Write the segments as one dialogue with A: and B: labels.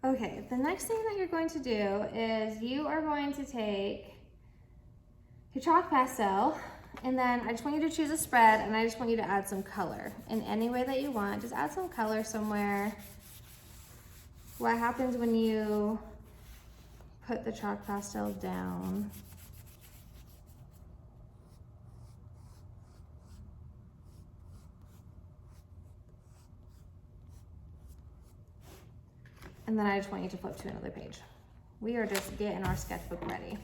A: Okay, the next thing that you're going to do is you are going to take your chalk pastel, and then I just want you to choose a spread, and I just want you to add some color in any way that you want. Just add some color somewhere. What happens when you put the chalk pastel down? And then I just want you to flip to another page. We are just getting our sketchbook ready.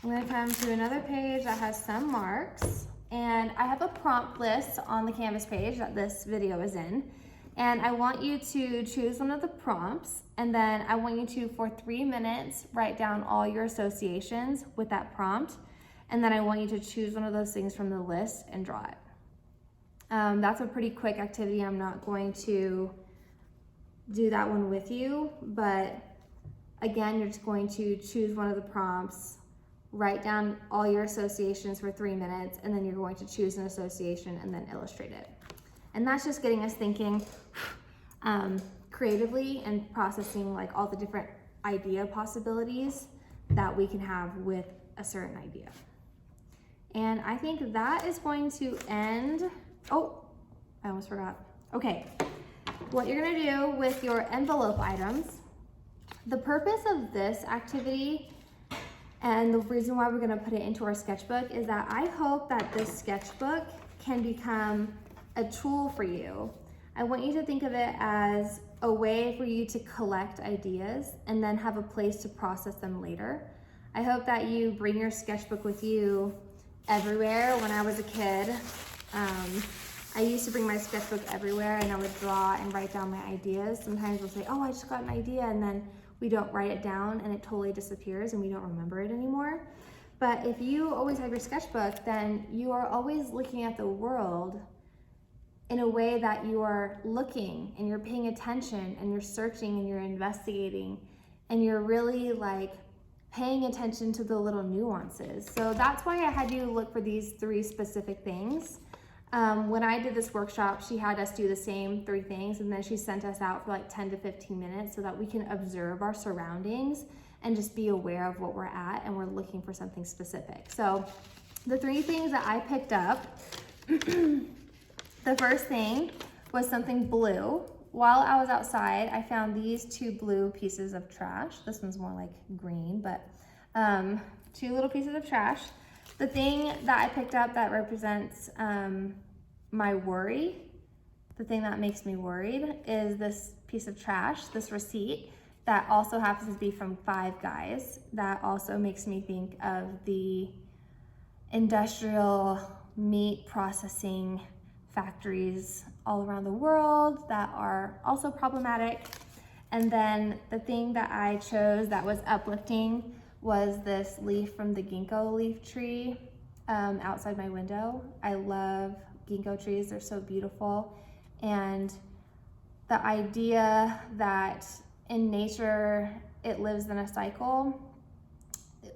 A: I'm gonna come to another page that has some marks, and I have a prompt list on the Canvas page that this video is in. And I want you to choose one of the prompts, and then I want you to, for 3 minutes, write down all your associations with that prompt. And then I want you to choose one of those things from the list and draw it. That's a pretty quick activity. I'm not going to do that one with you, but again, you're just going to choose one of the prompts, write down all your associations for 3 minutes, and then you're going to choose an association and then illustrate it. And that's just getting us thinking creatively and processing like all the different idea possibilities that we can have with a certain idea. And I think that is going to end, oh, I almost forgot. Okay, what you're gonna do with your envelope items, the purpose of this activity and the reason why we're gonna put it into our sketchbook is that I hope that this sketchbook can become a tool for you. I want you to think of it as a way for you to collect ideas and then have a place to process them later. I hope that you bring your sketchbook with you everywhere. When I was a kid, I used to bring my sketchbook everywhere, and I would draw and write down my ideas. Sometimes we'll say, oh, I just got an idea, and then we don't write it down and it totally disappears and we don't remember it anymore. But if you always have your sketchbook, then you are always looking at the world in a way that you are looking and you're paying attention and you're searching and you're investigating and you're really like paying attention to the little nuances. So that's why I had you look for these 3 specific things. When I did this workshop, she had us do the same 3 things, and then she sent us out for like 10 to 15 minutes so that we can observe our surroundings and just be aware of what we're at, and we're looking for something specific. So the 3 things that I picked up, the first thing was something blue. While I was outside, I found these 2 blue pieces of trash. This one's more like green, but 2 little pieces of trash. The thing that I picked up that represents my worry, the thing that makes me worried, is this piece of trash, this receipt, that also happens to be from Five Guys. That also makes me think of the industrial meat processing factories all around the world that are also problematic. And then the thing that I chose that was uplifting was this leaf from the ginkgo leaf tree outside my window. I love ginkgo trees, they're so beautiful. And the idea that in nature, it lives in a cycle.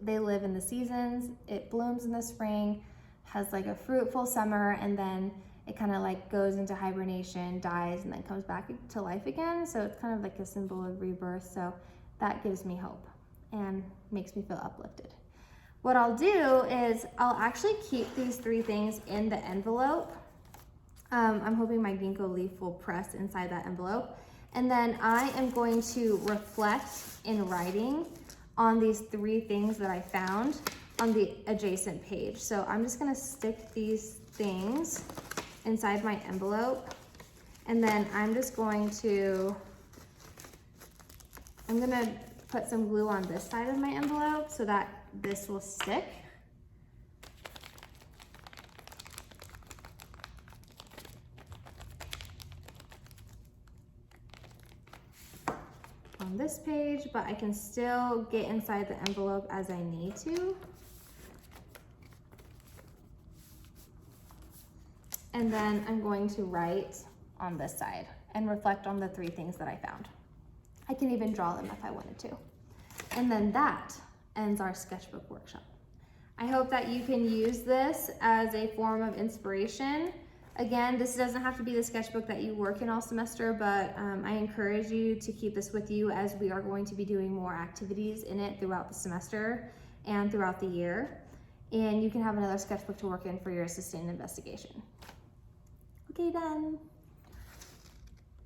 A: They live in the seasons, it blooms in the spring, has like a fruitful summer, and then it kind of like goes into hibernation, dies, and then comes back to life again. So it's kind of like a symbol of rebirth. So that gives me hope and makes me feel uplifted. What I'll do is I'll actually keep these 3 things in the envelope. I'm hoping my ginkgo leaf will press inside that envelope. And then I am going to reflect in writing on these 3 things that I found on the adjacent page. So I'm just gonna stick these things inside my envelope, and then I'm gonna put some glue on this side of my envelope so that this will stick. On this page, but I can still get inside the envelope as I need to. And then I'm going to write on this side and reflect on the 3 things that I found. I can even draw them if I wanted to. And then that ends our sketchbook workshop. I hope that you can use this as a form of inspiration Again, this doesn't have to be the sketchbook that you work in all semester, but I encourage you to keep this with you as we are going to be doing more activities in it throughout the semester and throughout the year. And you can have another sketchbook to work in for your sustained investigation. Okay, done.